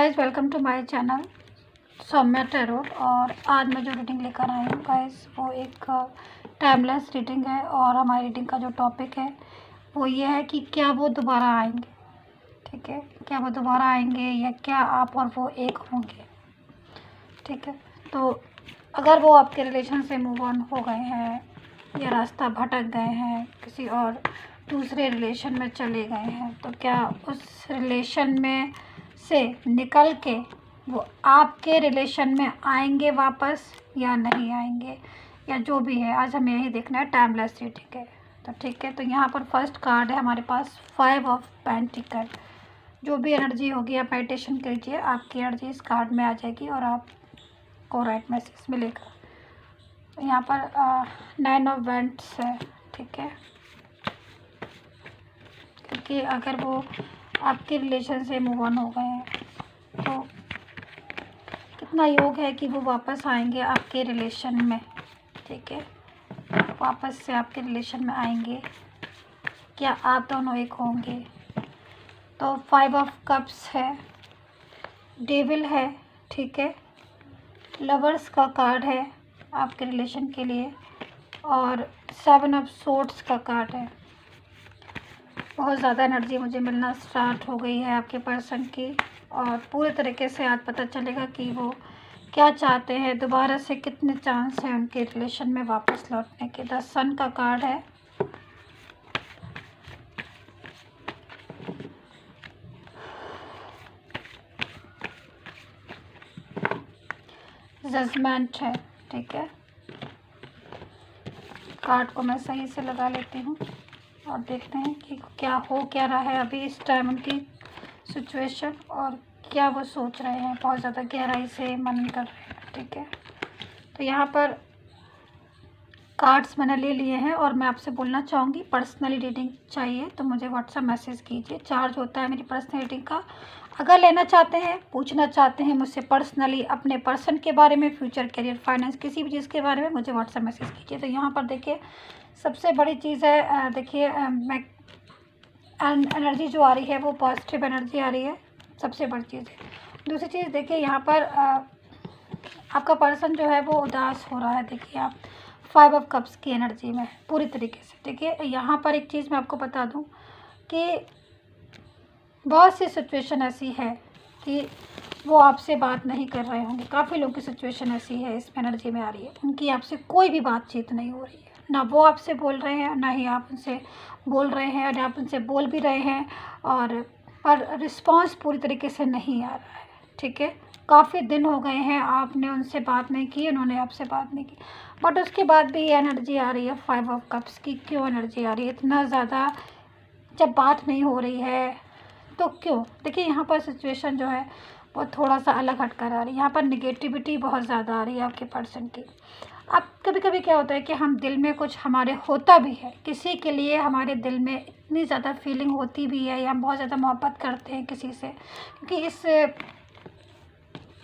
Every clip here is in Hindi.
Guys, welcome to my channel Saumya tarot. और आज मैं जो रीडिंग लेकर आई हूँ गाइस, वो एक टाइमलेस रीडिंग है। और हमारी रीडिंग का जो टॉपिक है वो ये है कि क्या वो दोबारा आएंगे। ठीक है, क्या वो दोबारा आएंगे या क्या आप और वो एक होंगे। ठीक है, तो अगर वो आपके रिलेशन से मूव ऑन हो गए हैं या रास्ता भटक गए हैं, किसी और दूसरे रिलेशन में चले गए हैं, तो क्या उस रिलेशन में से निकल के वो आपके रिलेशन में आएंगे वापस या नहीं आएंगे, या जो भी है। आज हमें यही देखना है, टाइमलेस रीडिंग है। तो ठीक है, तो यहाँ पर फर्स्ट कार्ड है हमारे पास 5 ऑफ पेंटिकल। जो भी एनर्जी होगी आप मेडिटेशन कीजिए, आपकी एनर्जी इस कार्ड में आ जाएगी और आपको राइट मैसेज मिलेगा। तो यहाँ पर 9 ऑफ वेंट्स है। ठीक है, क्योंकि अगर वो आपके रिलेशन से मूव ऑन हो गए हैं तो कितना योग है कि वो वापस आएंगे आपके रिलेशन में। ठीक है, वापस से आपके रिलेशन में आएंगे। क्या आप दोनों एक होंगे। तो 5 ऑफ कप्स है, डेविल है। ठीक है, लवर्स का कार्ड है आपके रिलेशन के लिए, और 7 ऑफ सोर्ड्स का कार्ड है। बहुत ज़्यादा एनर्जी मुझे मिलना स्टार्ट हो गई है आपके पर्सन की, और पूरे तरीके से आज पता चलेगा कि वो क्या चाहते हैं, दोबारा से कितने चांस हैं उनके रिलेशन में वापस लौटने के। 10 सन का कार्ड है, जजमेंट है। ठीक है, कार्ड को मैं सही से लगा लेती हूँ और देखते हैं कि क्या हो क्या रहा है अभी इस टाइम उनकी सिचुएशन, और क्या वो सोच रहे हैं। बहुत ज़्यादा गहराई से मनन कर रहे हैं। ठीक है, तो यहाँ पर कार्ड्स मैंने ले लिए हैं और मैं आपसे बोलना चाहूँगी, पर्सनली रीडिंग चाहिए तो मुझे व्हाट्सएप मैसेज कीजिए। चार्ज होता है मेरी पर्सनल रीडिंग का। अगर लेना चाहते हैं, पूछना चाहते हैं मुझसे पर्सनली अपने पर्सन के बारे में, फ्यूचर, करियर, फाइनेंस, किसी भी चीज़ के बारे में, मुझे व्हाट्सएप मैसेज कीजिए। तो यहाँ पर देखिए, सबसे बड़ी चीज़ है, देखिए मैं एनर्जी जो आ रही है वो पॉजिटिव एनर्जी आ रही है, सबसे बड़ी चीज़ है। दूसरी चीज़ देखिए, यहाँ पर आपका पर्सन जो है वो उदास हो रहा है। देखिए आप 5 ऑफ कप्स की एनर्जी में पूरी तरीके से। देखिए यहाँ पर एक चीज़ मैं आपको बता दूं कि बहुत सी सिचुएशन ऐसी है कि वो आपसे बात नहीं कर रहे होंगे। काफ़ी लोगों की सिचुएशन ऐसी है, इस एनर्जी में आ रही है, उनकी आपसे कोई भी बातचीत नहीं हो रही है। ना वो आपसे बोल रहे हैं, ना ही आप उनसे बोल रहे हैं, और आप उनसे बोल भी रहे हैं और पर रिस्पॉन्स पूरी तरीके से नहीं आ रहा है। ठीक है, काफ़ी दिन हो गए हैं आपने उनसे बात नहीं की, उन्होंने आपसे बात नहीं की, बट उसके बाद भी ये एनर्जी आ रही है 5 ऑफ कप्स की। क्यों एनर्जी आ रही है इतना ज़्यादा, जब बात नहीं हो रही है तो क्यों। देखिए यहाँ पर सिचुएशन जो है वो थोड़ा सा अलग हटकर आ रही है। यहाँ पर निगेटिविटी बहुत ज़्यादा आ रही है आपके पर्सन की। अब कभी कभी क्या होता है कि हम दिल में कुछ हमारे होता भी है, किसी के लिए हमारे दिल में इतनी ज़्यादा फीलिंग होती भी है, या हम बहुत ज़्यादा मोहब्बत करते हैं किसी से। क्योंकि इस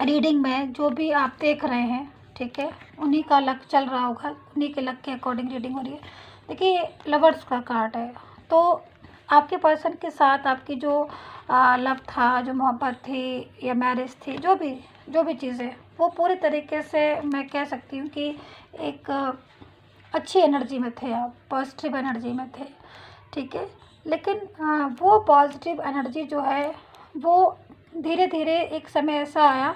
रीडिंग में जो भी आप देख रहे हैं, ठीक है, उन्हीं का लक चल रहा होगा, उन्हीं के लक के अकॉर्डिंग रीडिंग हो रही है। देखिए लवर्स का कार्ड है, तो आपके पर्सन के साथ आपकी जो लव था, जो मोहब्बत थी या मैरिज थी, जो भी चीज़ें, वो पूरी तरीके से मैं कह सकती हूँ कि एक अच्छी एनर्जी में थे आप, पॉजिटिव एनर्जी में थे। ठीक है, लेकिन वो पॉजिटिव एनर्जी जो है वो धीरे धीरे एक समय ऐसा आया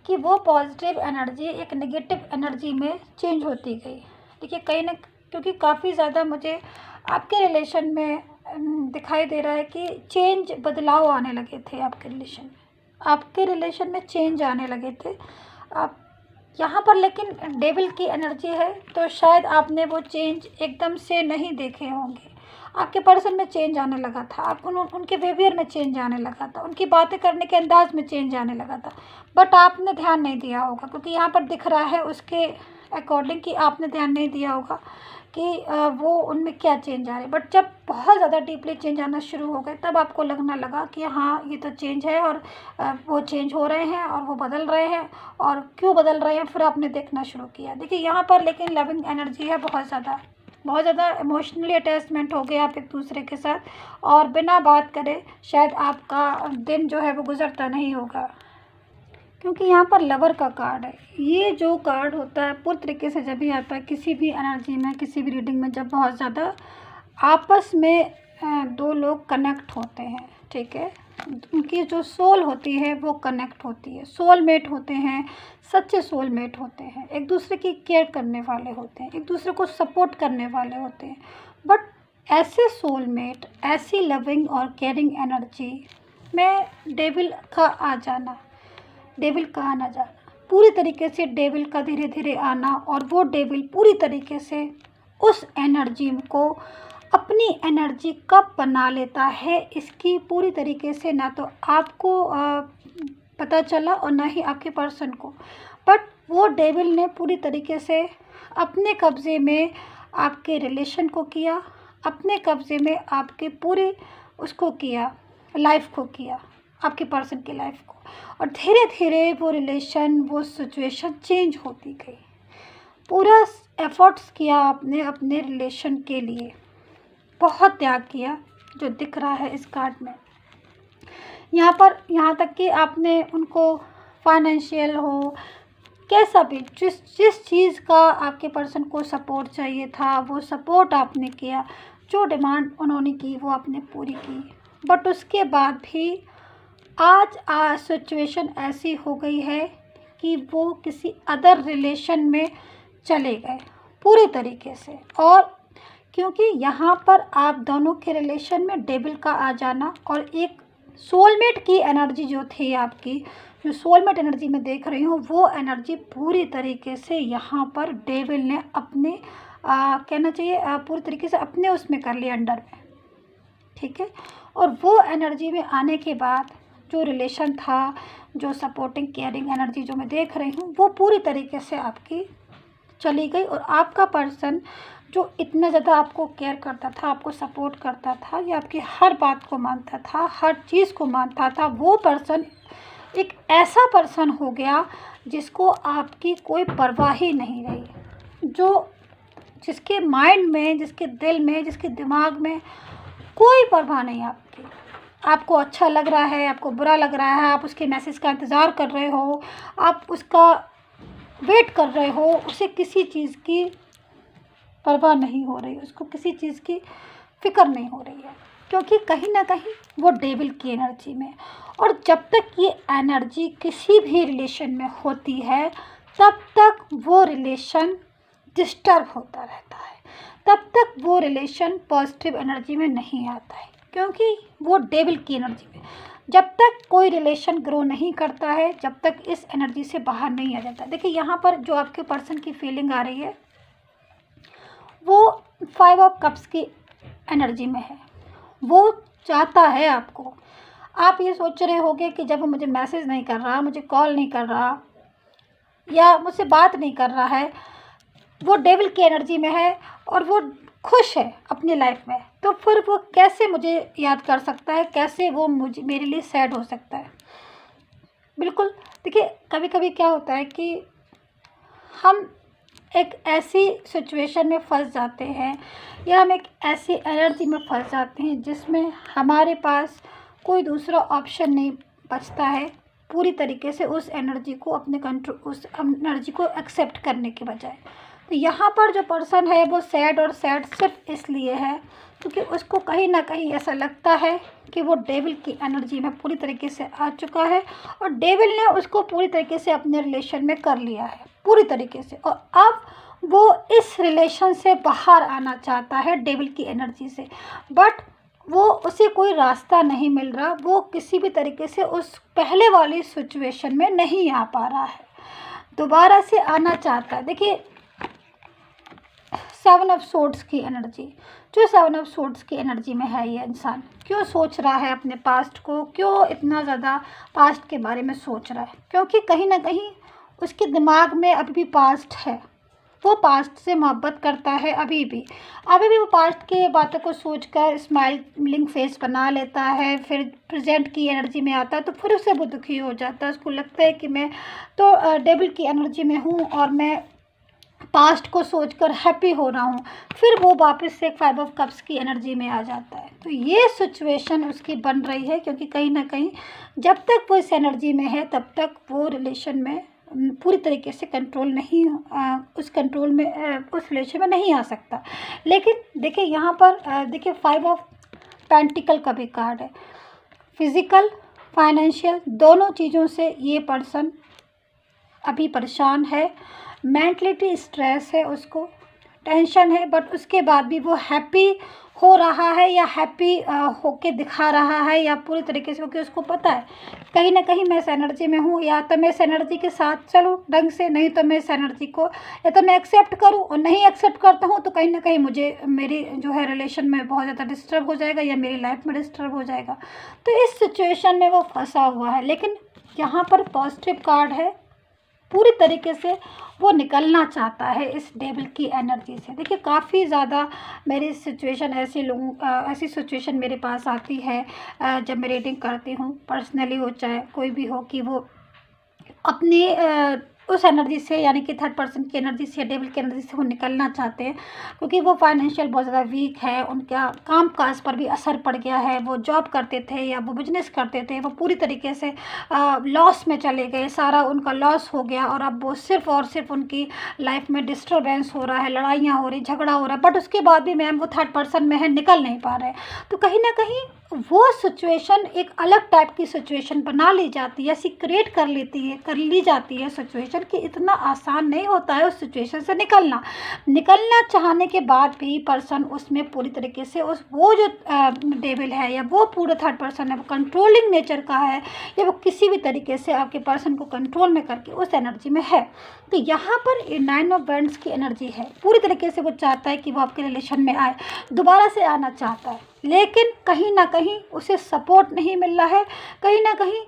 कि वो पॉजिटिव एनर्जी एक नेगेटिव एनर्जी में चेंज होती गई। देखिए कहीं ना, क्योंकि काफ़ी ज़्यादा मुझे आपके रिलेशन में दिखाई दे रहा है कि चेंज, बदलाव आने लगे थे आपके रिलेशन में, आपके रिलेशन में चेंज आने लगे थे आप यहाँ पर। लेकिन डेविल की एनर्जी है, तो शायद आपने वो चेंज एकदम से नहीं देखे होंगे। आपके पर्सन में चेंज आने लगा था, आप उनके बिहेवियर में चेंज आने लगा था, उनकी बातें करने के अंदाज में चेंज आने लगा था, बट आपने ध्यान नहीं दिया होगा। क्योंकि यहाँ पर दिख रहा है उसके अकॉर्डिंग कि आपने ध्यान नहीं दिया होगा कि वो उनमें क्या चेंज आ रहे। बट जब बहुत ज़्यादा डीपली चेंज आना शुरू हो गए, तब आपको लगने लगा कि हाँ ये तो चेंज है, और वो चेंज हो रहे हैं और वो बदल रहे हैं, और क्यों बदल रहे हैं, फिर आपने देखना शुरू किया। देखिए यहाँ पर लेकिन लविंग एनर्जी है, बहुत ज़्यादा इमोशनली अटैचमेंट हो गए आप एक दूसरे के साथ, और बिना बात करे शायद आपका दिन जो है वो गुजरता नहीं होगा। क्योंकि यहाँ पर लवर का कार्ड है। ये जो कार्ड होता है पूरी तरीके से जब भी आता है किसी भी एनर्जी में, किसी भी रीडिंग में, जब बहुत ज़्यादा आपस में दो लोग कनेक्ट होते हैं, ठीक है, उनकी जो सोल होती है वो कनेक्ट होती है, सोलमेट होते हैं, सच्चे सोलमेट होते हैं, एक दूसरे की केयर करने वाले होते हैं, एक दूसरे को सपोर्ट करने वाले होते हैं। बट ऐसे सोलमेट, ऐसी लविंग और केयरिंग एनर्जी में डेविल का आ जाना, डेविल का आना जाना, पूरी तरीके से डेविल का धीरे धीरे आना, और वो डेविल पूरी तरीके से उस एनर्जी को अपनी एनर्जी कब बना लेता है, इसकी पूरी तरीके से ना तो आपको पता चला और ना ही आपके पर्सन को। बट वो डेविल ने पूरी तरीके से अपने कब्ज़े में आपके रिलेशन को किया, अपने कब्ज़े में आपके पूरे उसको किया, लाइफ को किया, आपके पर्सन की लाइफ को, और धीरे धीरे वो रिलेशन, वो सिचुएशन चेंज होती गई। पूरा एफर्ट्स किया आपने अपने रिलेशन के लिए, बहुत त्याग किया, जो दिख रहा है इस कार्ड में। यहाँ पर यहाँ तक कि आपने उनको फाइनेंशियल हो, कैसा भी, जिस चीज़ का आपके पर्सन को सपोर्ट चाहिए था वो सपोर्ट आपने किया, जो डिमांड उन्होंने की वो आपने पूरी की। बट उसके बाद भी आज सिचुएशन ऐसी हो गई है कि वो किसी अदर रिलेशन में चले गए पूरी तरीके से। और क्योंकि यहाँ पर आप दोनों के रिलेशन में डेविल का आ जाना और एक सोलमेट की एनर्जी जो थी आपकी, जो सोलमेट एनर्जी में देख रही हूँ, वो एनर्जी पूरी तरीके से यहाँ पर डेविल ने अपने कहना चाहिए पूरी तरीके से अपने उसमें कर लिया, अंडर में, ठीक है। और वो एनर्जी में आने के बाद जो रिलेशन था, जो सपोर्टिंग केयरिंग एनर्जी जो मैं देख रही हूँ, वो पूरी तरीके से आपकी चली गई। और आपका पर्सन जो इतना ज़्यादा आपको केयर करता था, आपको सपोर्ट करता था, या आपकी हर बात को मानता था, हर चीज़ को मानता था, वो पर्सन एक ऐसा पर्सन हो गया जिसको आपकी कोई परवाह ही नहीं रही, जो जिसके माइंड में, जिसके दिल में, जिसके दिमाग में कोई परवाह नहीं आपकी। आपको अच्छा लग रहा है, आपको बुरा लग रहा है, आप उसके मैसेज का इंतज़ार कर रहे हो, आप उसका वेट कर रहे हो, उसे किसी चीज़ की परवाह नहीं हो रही, उसको किसी चीज़ की फ़िक्र नहीं हो रही है, क्योंकि कहीं ना कहीं वो डेविल की एनर्जी में। और जब तक ये एनर्जी किसी भी रिलेशन में होती है तब तक वो रिलेशन डिस्टर्ब होता रहता है, तब तक वो रिलेशन पॉजिटिव एनर्जी में नहीं आता है, क्योंकि वो डेविल की एनर्जी में। जब तक कोई रिलेशन ग्रो नहीं करता है, जब तक इस एनर्जी से बाहर नहीं आ जाता। देखिए यहाँ पर जो आपके पर्सन की फीलिंग आ रही है वो 5 ऑफ कप्स की एनर्जी में है। वो चाहता है आपको, आप ये सोच रहे होगे कि जब वो मुझे मैसेज नहीं कर रहा, मुझे कॉल नहीं कर रहा, या मुझसे बात नहीं कर रहा है, वो डेविल की एनर्जी में है और वो खुश है अपनी लाइफ में, तो फिर वो कैसे मुझे याद कर सकता है, कैसे वो मुझे मेरे लिए सैड हो सकता है। बिल्कुल, देखिए कभी कभी क्या होता है कि हम एक ऐसी सिचुएशन में फंस जाते हैं, या हम एक ऐसी एनर्जी में फंस जाते हैं जिसमें हमारे पास कोई दूसरा ऑप्शन नहीं बचता है पूरी तरीके से उस एनर्जी को अपने कंट्रोल, उस एनर्जी को एक्सेप्ट करने के बजाय। तो यहाँ पर जो पर्सन है वो सैड और सैड सिर्फ इसलिए है क्योंकि उसको कहीं ना कहीं ऐसा लगता है कि वो डेविल की एनर्जी में पूरी तरीके से आ चुका है, और डेविल ने उसको पूरी तरीके से अपने रिलेशन में कर लिया है पूरी तरीके से, और अब वो इस रिलेशन से बाहर आना चाहता है डेविल की एनर्जी से। बट वो उसे कोई रास्ता नहीं मिल रहा, वो किसी भी तरीके से उस पहले वाली सिचुएशन में नहीं आ पा रहा है, दोबारा से आना चाहता है। देखिए 7 ऑफ सोर्ड्स की एनर्जी, जो 7 ऑफ सोर्ड्स की एनर्जी में है ये इंसान क्यों सोच रहा है अपने पास्ट को, क्यों इतना ज़्यादा पास्ट के बारे में सोच रहा है, क्योंकि कहीं ना कहीं उसके दिमाग में अभी भी पास्ट है, वो पास्ट से मोहब्बत करता है अभी भी वो पास्ट के बातों को सोचकर स्माइलिंग फेस बना लेता है, फिर प्रेजेंट की एनर्जी में आता है तो फिर उसे वो दुखी हो जाता है। उसको लगता है कि मैं तो डेविल की एनर्जी में हूँ और मैं पास्ट को सोचकर हैप्पी हो रहा हूँ, फिर वो वापस से 5 ऑफ कप्स की एनर्जी में आ जाता है। तो ये सिचुएशन उसकी बन रही है, क्योंकि कहीं ना कहीं जब तक वो इस एनर्जी में है तब तक वो रिलेशन में पूरी तरीके से कंट्रोल नहीं उस कंट्रोल में उस रिलेशन में नहीं आ सकता। लेकिन देखिए यहाँ पर देखिए 5 ऑफ पेंटिकल का भी कार्ड है। फिज़िकल, फाइनेंशियल दोनों चीज़ों से ये पर्सन अभी परेशान है, मेंटलिटी स्ट्रेस है, उसको टेंशन है, बट उसके बाद भी वो हैप्पी हो रहा है या हैप्पी होके दिखा रहा है, या पूरी तरीके से, क्योंकि उसको पता है कहीं ना कहीं मैं इस एनर्जी में हूँ, या तो मैं इस एनर्जी के साथ चलूँ ढंग से, नहीं तो मैं इस एनर्जी को या तो मैं एक्सेप्ट करूँ, और नहीं एक्सेप्ट करता हूँ तो कहीं ना कहीं मुझे मेरी जो है रिलेशन में बहुत ज़्यादा डिस्टर्ब हो जाएगा या मेरी लाइफ में डिस्टर्ब हो जाएगा। तो इस सिचुएशन में वो फंसा हुआ है। लेकिन यहाँ पर पॉजिटिव कार्ड है, पूरी तरीके से वो निकलना चाहता है इस डेविल की एनर्जी से। देखिए काफ़ी ज़्यादा मेरी सिचुएशन ऐसी सिचुएशन मेरे पास आती है जब मैं रीडिंग करती हूँ, पर्सनली हो चाहे कोई भी हो, कि वो अपनी उस एनर्जी से, यानी कि थर्ड पर्सन की एनर्जी से, डेविल की एनर्जी से वो निकलना चाहते हैं, क्योंकि वो फाइनेंशियल बहुत ज़्यादा वीक है, उनका काम काज पर भी असर पड़ गया है। वो जॉब करते थे या वो बिजनेस करते थे, वो पूरी तरीके से लॉस में चले गए, सारा उनका लॉस हो गया, और अब वो सिर्फ और सिर्फ उनकी लाइफ में डिस्टर्बेंस हो रहा है, लड़ाइयाँ हो रही, झगड़ा हो रहा है, बट उसके बाद भी मैम वो थर्ड पर्सन में है, निकल नहीं पा रहे। तो कहीं ना कहीं वो सिचुएशन एक अलग टाइप की सिचुएशन बना ली जाती है, ऐसी क्रिएट कर ली जाती है सिचुएशन, कि इतना आसान नहीं होता है उस सिचुएशन से निकलना चाहने के बाद भी पर्सन उसमें पूरी तरीके से वो जो डेविल है या वो पूरा थर्ड पर्सन है, वो कंट्रोलिंग नेचर का है, या वो किसी भी तरीके से आपके पर्सन को कंट्रोल में करके उस एनर्जी में है। तो यहाँ पर 9 ऑफ वैंड्स की एनर्जी है, पूरी तरीके से वो चाहता है कि वो आपके रिलेशन में आए, दोबारा से आना चाहता है, लेकिन कहीं ना कहीं उसे सपोर्ट नहीं मिल रहा है, कहीं ना कहीं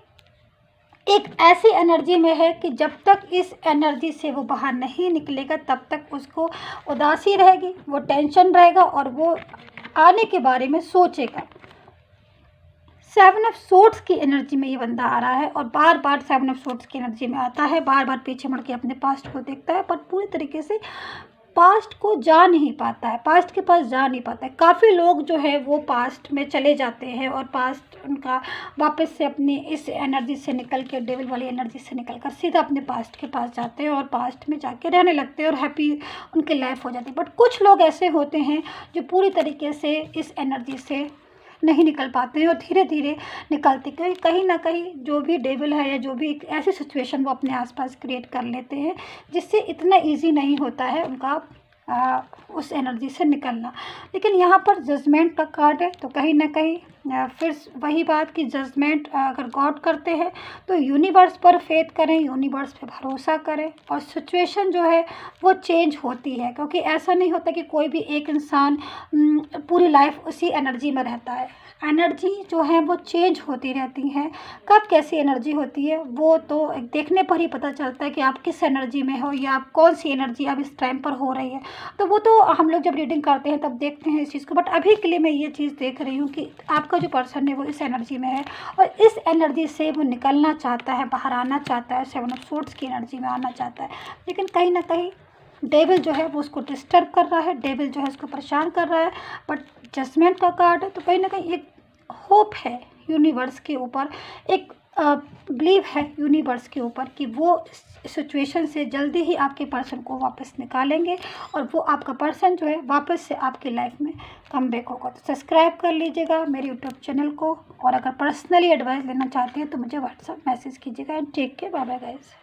एक ऐसी एनर्जी में है कि जब तक इस एनर्जी से वो बाहर नहीं निकलेगा तब तक उसको उदासी रहेगी, वो टेंशन रहेगा, और वो आने के बारे में सोचेगा। 7 ऑफ सोर्ड्स की एनर्जी में ये बंदा आ रहा है, और बार बार 7 ऑफ सोर्ड्स की एनर्जी में आता है, बार बार पीछे मुड़ के अपने पास्ट को देखता है, पर पूरी तरीके से पास्ट को जा नहीं पाता है, पास्ट के पास जा नहीं पाता है। काफ़ी लोग जो है वो पास्ट में चले जाते हैं, और पास्ट उनका वापस से अपनी इस एनर्जी से निकल के, डेविल वाली एनर्जी से निकल कर सीधा अपने पास्ट के पास जाते हैं, और पास्ट में जाके रहने लगते हैं, और हैप्पी उनकी लाइफ हो जाती है। बट कुछ लोग ऐसे होते हैं जो पूरी तरीके से इस एनर्जी से नहीं निकल पाते हैं, और धीरे धीरे निकलते, क्योंकि कहीं ना कहीं जो भी डेविल है या जो भी एक ऐसी सिचुएशन वो अपने आसपास क्रिएट कर लेते हैं, जिससे इतना इजी नहीं होता है उनका उस एनर्जी से निकलना। लेकिन यहाँ पर जजमेंट का कार्ड है, तो कहीं ना कहीं फिर वही बात कि जजमेंट अगर गॉड करते हैं तो यूनिवर्स पर फेथ करें, यूनिवर्स पे भरोसा करें, और सिचुएशन जो है वो चेंज होती है, क्योंकि ऐसा नहीं होता कि कोई भी एक इंसान पूरी लाइफ उसी एनर्जी में रहता है। एनर्जी जो है वो चेंज होती रहती हैं। कब कैसी एनर्जी होती है वो तो देखने पर ही पता चलता है कि आप किस एनर्जी में हो, या आप कौन सी एनर्जी अब इस टाइम पर हो रही है। तो वो तो हम लोग जब रीडिंग करते हैं तब देखते हैं इस चीज़ को, बट अभी के लिए मैं ये चीज़ देख रही हूँ कि आपका जो पर्सन है वो इस एनर्जी में है, और इस एनर्जी से वो निकलना चाहता है, बाहर आना चाहता है, 7 ऑफ सोर्ड्स की एनर्जी में आना चाहता है। लेकिन कहीं ना कहीं डेविल जो है वो उसको डिस्टर्ब कर रहा है, डेविल जो है उसको परेशान कर रहा है। बट जजमेंट का कार्ड है, तो कहीं ना कहीं एक होप है यूनिवर्स के ऊपर, एक बिलीव है यूनिवर्स के ऊपर कि वो सिचुएशन से जल्दी ही आपके पर्सन को वापस निकालेंगे, और वो आपका पर्सन जो है वापस से आपकी लाइफ में कम बैक होगा। तो सब्सक्राइब कर लीजिएगा मेरे यूट्यूब चैनल को, और अगर पर्सनली एडवाइस लेना चाहते हैं तो मुझे व्हाट्सएप मैसेज कीजिएगा। And take care, bye bye guys.